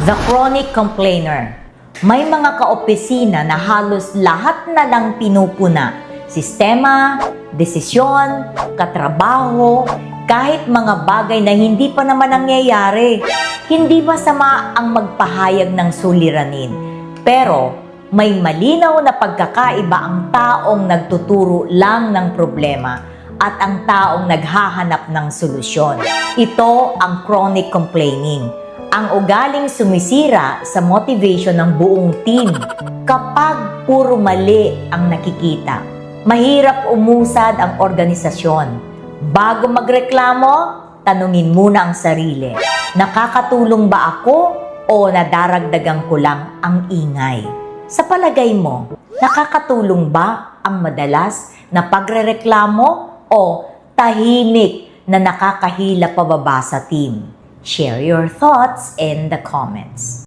The chronic complainer. May mga kaopisina na halos lahat na lang pinupuna. Sistema, desisyon, katrabaho, kahit mga bagay na hindi pa naman nangyayari. Hindi masama ang magpahayag ng suliranin. Pero may malinaw na pagkakaiba ang taong nagtuturo lang ng problema at ang taong naghahanap ng solusyon. Ito ang chronic complaining. Ang ugaling sumisira sa motivation ng buong team kapag puro mali ang nakikita. Mahirap umusad ang organisasyon. Bago magreklamo, tanungin muna ang sarili. Nakakatulong ba ako o nadaragdagan ko lang ang ingay? Sa palagay mo, nakakatulong ba ang madalas na pagrereklamo o tahimik na nakakahila pababa sa team? Share your thoughts in the comments.